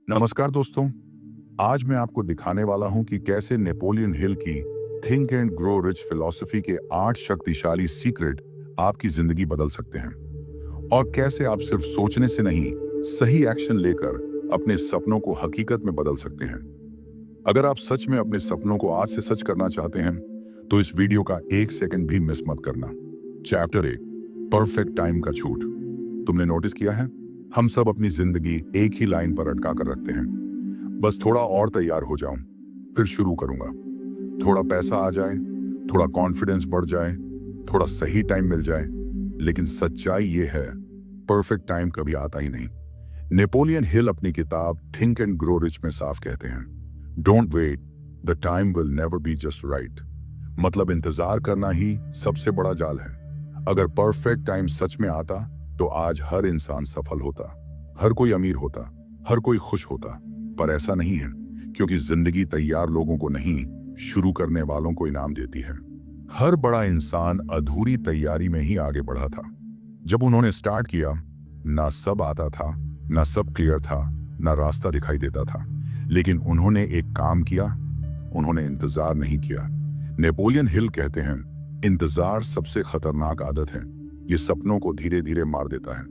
नमस्कार दोस्तों। आज मैं आपको दिखाने वाला हूं कि कैसे नेपोलियन हिल की think and grow rich philosophy के 8 शक्तिशाली सीक्रेट आपकी जिंदगी बदल सकते हैं और कैसे आप सिर्फ सोचने से नहीं, सही एक्शन लेकर अपने सपनों को हकीकत में बदल सकते हैं। अगर आप सच में अपने सपनों को आज से सच करना चाहते हैं तो इस वीडियो का एक सेकंड भी मिस मत करना। चैप्टर 1, परफेक्ट टाइम का झूठ। तुमने नोटिस किया है, हम सब अपनी जिंदगी एक ही लाइन पर अटका कर रखते हैं। बस थोड़ा और तैयार हो जाऊं, फिर शुरू करूंगा। थोड़ा पैसा आ जाए, थोड़ा कॉन्फिडेंस बढ़ जाए, थोड़ा सही टाइम मिल जाए। लेकिन सच्चाई ये है, परफेक्ट टाइम कभी आता ही नहीं। नेपोलियन हिल अपनी किताब थिंक एंड ग्रो रिच में साफ कहते हैं, don't wait, the time will never be just right. मतलब इंतजार करना ही सबसे बड़ा जाल है। अगर परफेक्ट टाइम सच में आता तो आज हर इंसान सफल होता, हर कोई अमीर होता, हर कोई खुश होता। पर ऐसा नहीं है, क्योंकि जिंदगी तैयार लोगों को नहीं, शुरू करने वालों को इनाम देती है। हर बड़ा इंसान अधूरी तैयारी में ही आगे बढ़ा था। जब उन्होंने स्टार्ट किया, ना सब आता था, ना सब क्लियर था, ना रास्ता दिखाई देता था। लेकिन उन्होंने एक काम किया, उन्होंने इंतजार नहीं किया। नेपोलियन हिल कहते हैं, इंतजार सबसे खतरनाक आदत है। ये सपनों को धीरे धीरे मार देता है,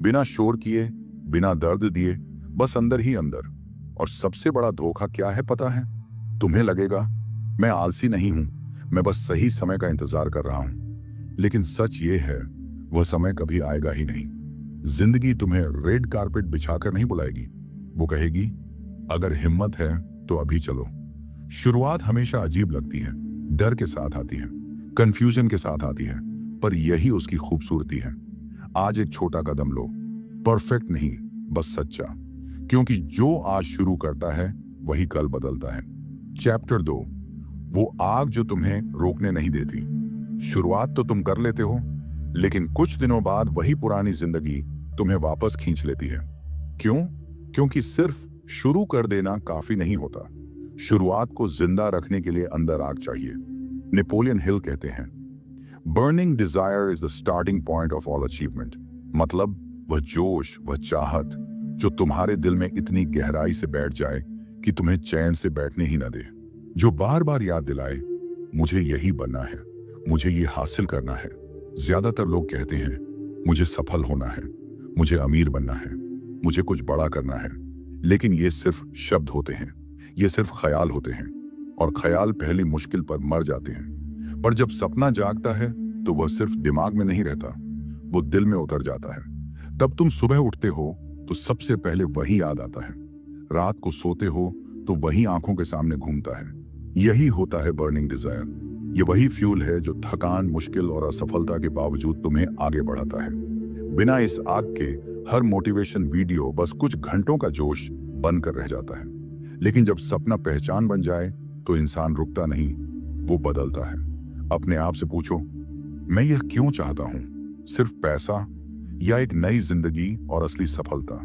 बिना शोर किए, बिना दर्द दिए, बस अंदर ही अंदर। और सबसे बड़ा धोखा क्या है पता है? तुम्हें लगेगा मैं आलसी नहीं हूं, मैं बस सही समय का इंतजार कर रहा हूं। लेकिन सच ये है, वह समय कभी आएगा ही नहीं। जिंदगी तुम्हें रेड कारपेट बिछाकर नहीं बुलाएगी, वो कहेगी अगर हिम्मत है तो अभी चलो। शुरुआत हमेशा अजीब लगती है, डर के साथ आती है, कंफ्यूजन के साथ आती है, पर यही उसकी खूबसूरती है। आज एक छोटा कदम लो, परफेक्ट नहीं, बस सच्चा। क्योंकि जो आज शुरू करता है वही कल बदलता है। चैप्टर 2, वो आग जो तुम्हें रोकने नहीं देती। शुरुआत तो तुम कर लेते हो, लेकिन कुछ दिनों बाद वही पुरानी जिंदगी तुम्हें वापस खींच लेती है। क्यों? क्योंकि सिर्फ शुरू कर देना काफी नहीं होता, शुरुआत को जिंदा रखने के लिए अंदर आग चाहिए। नेपोलियन हिल कहते हैं, burning desire is the starting point of all achievement. मतलब वह जोश, वह चाहत जो तुम्हारे दिल में इतनी गहराई से बैठ जाए कि तुम्हें चैन से बैठने ही न दे, जो बार बार याद दिलाए मुझे यही बनना है, मुझे ये हासिल करना है। ज्यादातर लोग कहते हैं मुझे सफल होना है, मुझे अमीर बनना है, मुझे कुछ बड़ा करना है। लेकिन ये सिर्फ शब्द होते हैं, ये सिर्फ ख्याल होते हैं, और ख्याल पहली मुश्किल पर मर जाते हैं। पर जब सपना जागता है तो वह सिर्फ दिमाग में नहीं रहता, वो दिल में उतर जाता है। तब तुम सुबह उठते हो तो सबसे पहले वही याद आता है, रात को सोते हो तो वही आंखों के सामने घूमता है। यही होता है बर्निंग डिजायर। ये वही फ्यूल है जो थकान, मुश्किल और असफलता के बावजूद तुम्हें आगे बढ़ाता है। बिना इस आग के हर मोटिवेशन वीडियो बस कुछ घंटों का जोश बनकर रह जाता है। लेकिन जब सपना पहचान बन जाए तो इंसान रुकता नहीं, वो बदलता है। अपने आप से पूछो, मैं यह क्यों चाहता हूं? सिर्फ पैसा या एक नई जिंदगी और असली सफलता?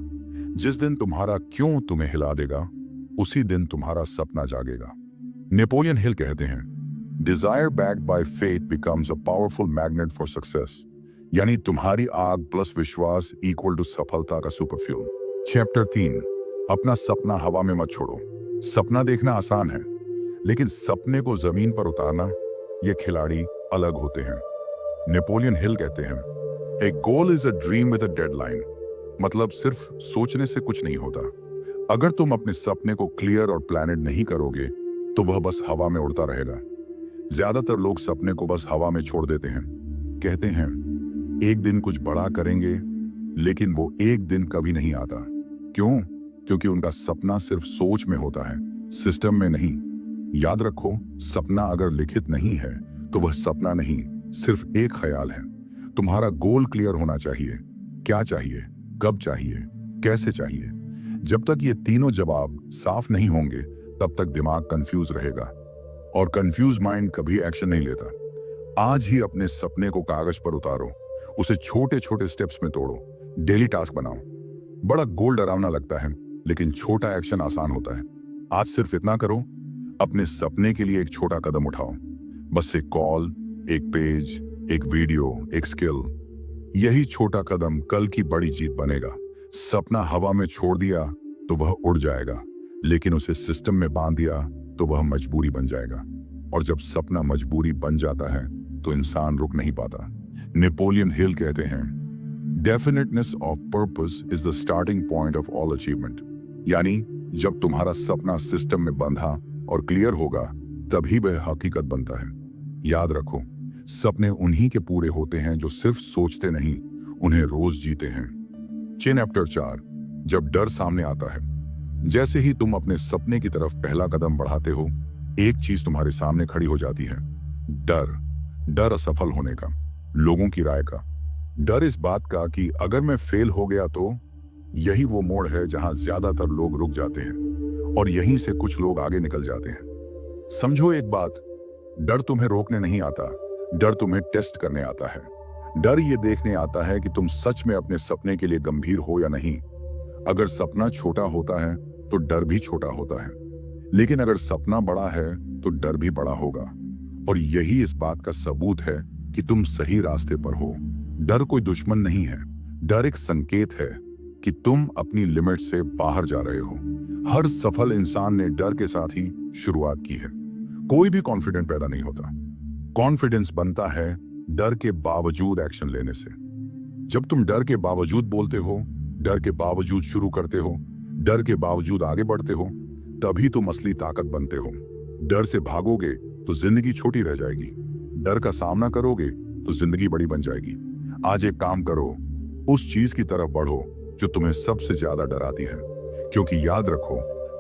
जिस दिन तुम्हारा क्यों तुम्हें हिला देगा, उसी दिन तुम्हारा सपना जागेगा। नेपोलियन हिल कहते हैं, desire backed by faith becomes a powerful magnet for success. यानी तुम्हारी आग प्लस विश्वास इक्वल टू सफलता का सुपर फ्यूल। चैप्टर 3, अपना सपना हवा में मत छोड़ो। सपना देखना आसान है, लेकिन सपने को जमीन पर उतारना, ये खिलाड़ी अलग होते हैं। नेपोलियन हिल कहते हैं, a goal is a dream with a deadline. मतलब सिर्फ सोचने से कुछ नहीं होता। अगर तुम अपने सपने को क्लियर और प्लानेड नहीं करोगे तो वह बस हवा में उड़ता रहेगा। ज्यादातर लोग सपने को बस हवा में छोड़ देते हैं, कहते हैं एक दिन कुछ बड़ा करेंगे, लेकिन वो एक दिन कभी नहीं आता। क्यों? क्योंकि उनका सपना सिर्फ सोच में होता है, सिस्टम में नहीं। याद रखो, सपना अगर लिखित नहीं है तो वह सपना नहीं, सिर्फ एक ख्याल है। तुम्हारा गोल क्लियर होना चाहिए, क्या चाहिए, कब चाहिए, कैसे चाहिए। जब तक ये तीनों जवाब साफ नहीं होंगे तब तक दिमाग कंफ्यूज रहेगा, और कंफ्यूज माइंड कभी एक्शन नहीं लेता। आज ही अपने सपने को कागज पर उतारो, उसे छोटे छोटे स्टेप्स में तोड़ो, डेली टास्क बनाओ। बड़ा गोल डरावना लगता है, लेकिन छोटा एक्शन आसान होता है। आज सिर्फ इतना करो, अपने सपने के लिए एक छोटा कदम उठाओ। बस एक कॉल, एक पेज, एक वीडियो, एक स्किल। यही छोटा कदम कल की बड़ी जीत बनेगा। सपना हवा में छोड़ दिया तो वह उड़ जाएगा, लेकिन उसे सिस्टम में बांध दिया तो वह मजबूरी बन जाएगा। और जब सपना मजबूरी बन जाता है तो इंसान रुक नहीं पाता। नेपोलियन हिल कहते हैं, definiteness of purpose is the starting point of all achievement. यानी जब तुम्हारा सपना सिस्टम में बंधा और क्लियर होगा, तभी वह हकीकत बनता है। याद रखो, सपने उन्हीं के पूरे होते हैं जो सिर्फ सोचते नहीं, उन्हें रोज जीते हैं। चैप्टर 4, जब डर सामने आता है। जैसे ही तुम अपने सपने की तरफ पहला कदम बढ़ाते हो, एक चीज तुम्हारे सामने खड़ी हो जाती है, डर। डर असफल होने का, लोगों की राय का, डर इस बात का कि अगर मैं फेल हो गया तो। यही वो मोड़ है जहां ज्यादातर लोग रुक जाते हैं और यहीं से कुछ लोग आगे निकल जाते हैं। समझो एक बात, डर तुम्हें रोकने नहीं आता, डर तुम्हें टेस्ट करने आता है। डर ये देखने आता है कि तुम सच में अपने सपने के लिए गंभीर हो या नहीं। अगर सपना छोटा होता है तो डर भी छोटा होता है, लेकिन अगर सपना बड़ा है तो डर भी बड़ा होगा। और यही इस बात का सबूत है कि तुम सही रास्ते पर हो। डर कोई दुश्मन नहीं है, डर एक संकेत है कि तुम अपनी लिमिट से बाहर जा रहे हो। हर सफल इंसान ने डर के साथ ही शुरुआत की है। कोई भी कॉन्फिडेंट पैदा नहीं होता। कॉन्फिडेंस बनता है डर के बावजूद एक्शन लेने से। जब तुम डर के बावजूद बोलते हो, डर के बावजूद शुरू करते हो, डर के बावजूद आगे बढ़ते हो, तभी तुम असली ताकत बनते हो। डर से भागोगे तो जिंदगी छोटी रह जाएगी, डर का सामना करोगे तो जिंदगी बड़ी बन जाएगी। आज एक काम करो, उस चीज की तरफ बढ़ो जो तुम्हें सबसे ज्यादा डराती है, क्योंकि याद रखो,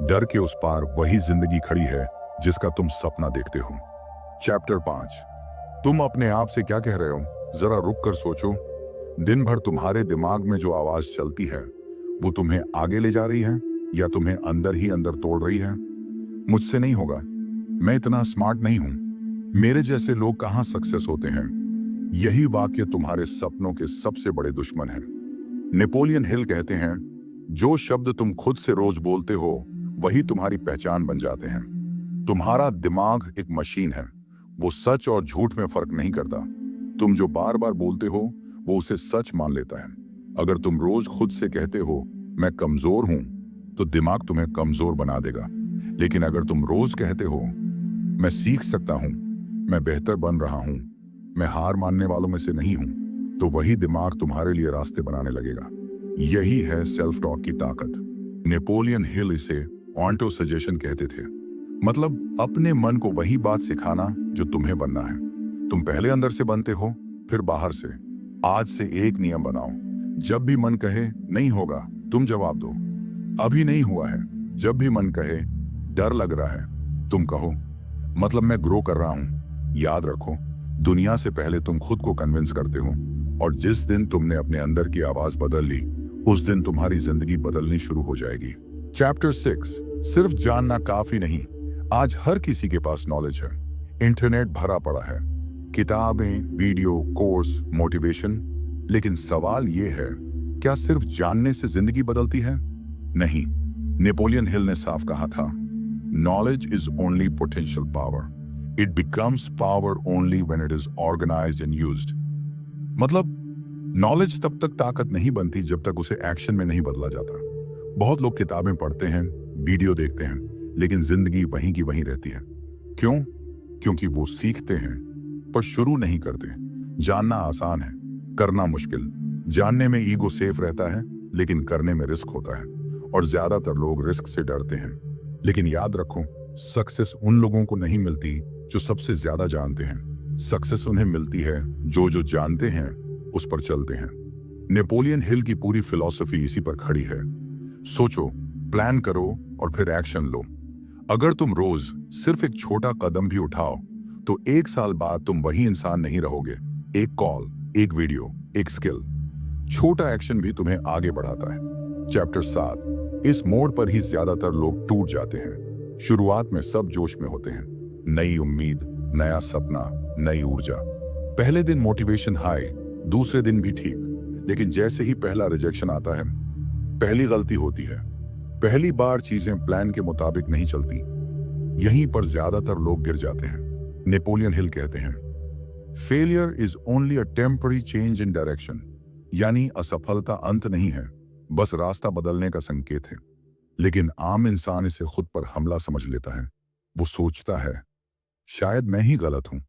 डर के उस पार वही जिंदगी खड़ी है जिसका तुम सपना देखते हो। चैप्टर 5, तुम अपने आप से क्या कह रहे हो, जरा रुक कर सोचो। दिन भर तुम्हारे दिमाग में जो आवाज चलती है, वो तुम्हें आगे ले जा रही है या तुम्हें अंदर ही अंदर तोड़ रही है? मुझसे नहीं होगा, मैं इतना स्मार्ट नहीं हूं, मेरे जैसे लोग कहां सक्सेस होते हैं। यही वाक्य तुम्हारे सपनों के सबसे बड़े दुश्मन है। नेपोलियन हिल कहते हैं, जो शब्द तुम खुद से रोज बोलते हो वही तुम्हारी पहचान बन जाते हैं। तुम्हारा दिमाग एक मशीन है, वो सच और झूठ में फर्क नहीं करता। तुम जो बार बार बोलते हो वो उसे सच मान लेता है। अगर तुम रोज खुद से कहते हो मैं कमजोर हूं, तो दिमाग तुम्हें कमजोर बना देगा। लेकिन अगर तुम रोज कहते हो मैं सीख सकता हूं, मैं बेहतर बन रहा हूं, मैं हार मानने वालों में से नहीं हूं, तो वही दिमाग तुम्हारे लिए रास्ते बनाने लगेगा। यही है सेल्फ टॉक की ताकत। नेपोलियन हिल इसे ऑटो सजेशन कहते थे, मतलब अपने मन को वही बात सिखाना जो तुम्हें बनना है। तुम पहले अंदर से बनते हो, फिर बाहर से। आज से एक नियम बनाओ, जब भी मन कहे नहीं होगा, तुम जवाब दो अभी नहीं हुआ है। जब भी मन कहे डर लग रहा है, तुम कहो मतलब मैं ग्रो कर रहा हूं। याद रखो, दुनिया से पहले तुम खुद को कन्विंस करते हो, और जिस दिन तुमने अपने अंदर की आवाज बदल ली, उस दिन तुम्हारी जिंदगी बदलनी शुरू हो जाएगी। चैप्टर 6, सिर्फ जानना काफी नहीं। आज हर किसी के पास नॉलेज है, इंटरनेट भरा पड़ा है, किताबें, वीडियो, कोर्स, मोटिवेशन। लेकिन सवाल यह है, क्या सिर्फ जानने से जिंदगी बदलती है? नहीं। नेपोलियन हिल ने साफ कहा था, knowledge is only potential power, it becomes power only when it is organized and used. मतलब नॉलेज तब तक ताकत नहीं बनती जब तक उसे एक्शन में नहीं बदला जाता। बहुत लोग किताबें पढ़ते हैं, वीडियो देखते हैं, लेकिन जिंदगी वहीं की वहीं रहती है। क्यों? क्योंकि वो सीखते हैं पर शुरू नहीं करते। जानना आसान है, करना मुश्किल। जानने में ईगो सेफ रहता है, लेकिन करने में रिस्क होता है, और ज्यादातर लोग रिस्क से डरते हैं। लेकिन याद रखो, सक्सेस उन लोगों को नहीं मिलती जो सबसे ज्यादा जानते हैं। सक्सेस उन्हें मिलती है जो जानते हैं उस पर चलते हैं। नेपोलियन हिल की पूरी फिलॉसफी इसी पर खड़ी है। सोचो, प्लान करो और फिर एक्शन लो। अगर तुम रोज सिर्फ एक छोटा कदम भी उठाओ, तो एक साल बाद तुम वही इंसान नहीं रहोगे। एक कॉल, एक वीडियो, एक स्किल, छोटा एक्शन भी तुम्हें आगे बढ़ाता है। चैप्टर 7, इस मोड़ पर ही ज्यादातर लोग टूट जाते हैं। शुरुआत में सब जोश में होते हैं, नई उम्मीद, नया सपना, नई ऊर्जा। पहले दिन मोटिवेशन हाई, दूसरे दिन भी ठीक। लेकिन जैसे ही पहला रिजेक्शन आता है, पहली गलती होती है, पहली बार चीजें प्लान के मुताबिक नहीं चलती, यहीं पर ज्यादातर लोग गिर जाते हैं। नेपोलियन हिल कहते हैं, failure is only a temporary change in direction, यानी असफलता अंत नहीं है, बस रास्ता बदलने का संकेत है। लेकिन आम इंसान इसे खुद पर हमला समझ लेता है। वो सोचता है, शायद मैं ही गलत हूं,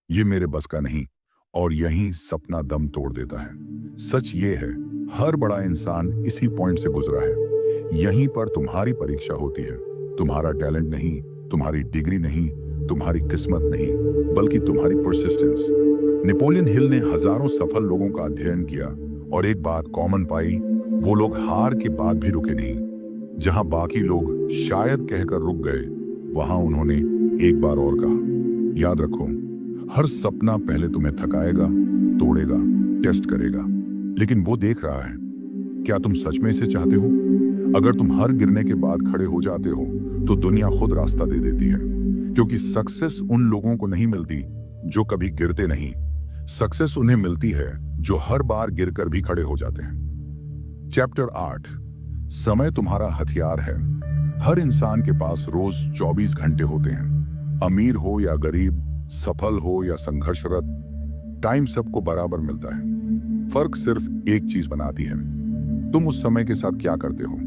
ये मेरे बस का नहीं, और यहीं सपना दम तोड़ देता है। सच ये है, हर बड़ा इंसान इसी पॉइंट से गुजरा है। यहीं पर तुम्हारी परीक्षा होती है। तुम्हारा टैलेंट नहीं, तुम्हारी डिग्री नहीं, तुम्हारी किस्मत नहीं, बल्कि तुम्हारी परसिस्टेंस। नेपोलियन हिल ने हजारों सफल लोगों का अध्ययन किया और एक बात कॉमन पाई, वो लोग हार के बाद भी रुके नहीं। जहां बाकी लोग शायद कहकर रुक गए, वहां उन्होंने एक बार और कहा, याद रखो, हर सपना पहले तुम्हें थकाएगा, तोड़ेगा, टेस्ट करेगा, लेकिन वो देख रहा है, क्या तुम सच में इसे चाहते हो? अगर तुम हर गिरने के बाद खड़े हो जाते हो, तो दुनिया खुद रास्ता दे देती है। क्योंकि सक्सेस उन लोगों को नहीं मिलती जो कभी गिरते नहीं। सक्सेस उन्हें मिलती है जो हर बार गिरकर भी खड़े हो जाते हैं। चैप्टर 8, समय तुम्हारा हथियार है। हर इंसान के पास रोज 24 घंटे होते हैं। अमीर हो या गरीब, सफल हो या संघर्षरत, टाइम सबको बराबर मिलता है। फर्क सिर्फ एक चीज बनाती है, तुम उस समय के साथ क्या करते हो।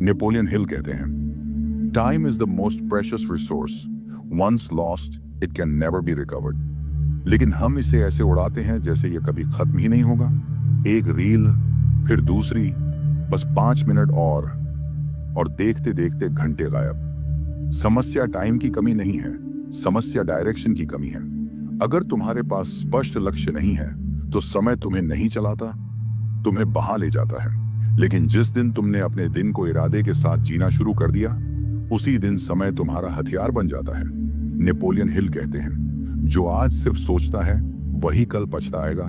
नेपोलियन हिल कहते हैं, time is the most precious resource, once lost it can never be recovered. लेकिन हम इसे ऐसे उड़ाते हैं जैसे ये कभी खत्म ही नहीं होगा। एक रील, फिर दूसरी, बस 5 मिनट और देखते देखते घंटे गायब। समस्या टाइम की कमी नहीं है, समस्या डायरेक्शन की कमी है। अगर तुम्हारे पास स्पष्ट लक्ष्य नहीं है, तो समय तुम्हें नहीं चलाता, तुम्हें बहा ले जाता है। लेकिन जिस दिन तुमने अपने दिन को इरादे के साथ जीना शुरू कर दिया, उसी दिन समय तुम्हारा हथियार बन जाता है। नेपोलियन हिल कहते हैं, जो आज सिर्फ सोचता है वही कल पछताएगा।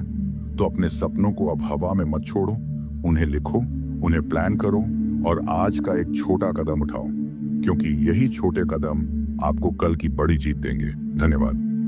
तो अपने सपनों को अब हवा में मत छोड़ो, उन्हें लिखो, उन्हें प्लान करो और आज का एक छोटा कदम उठाओ, क्योंकि यही छोटे कदम आपको कल की बड़ी जीत देंगे। धन्यवाद।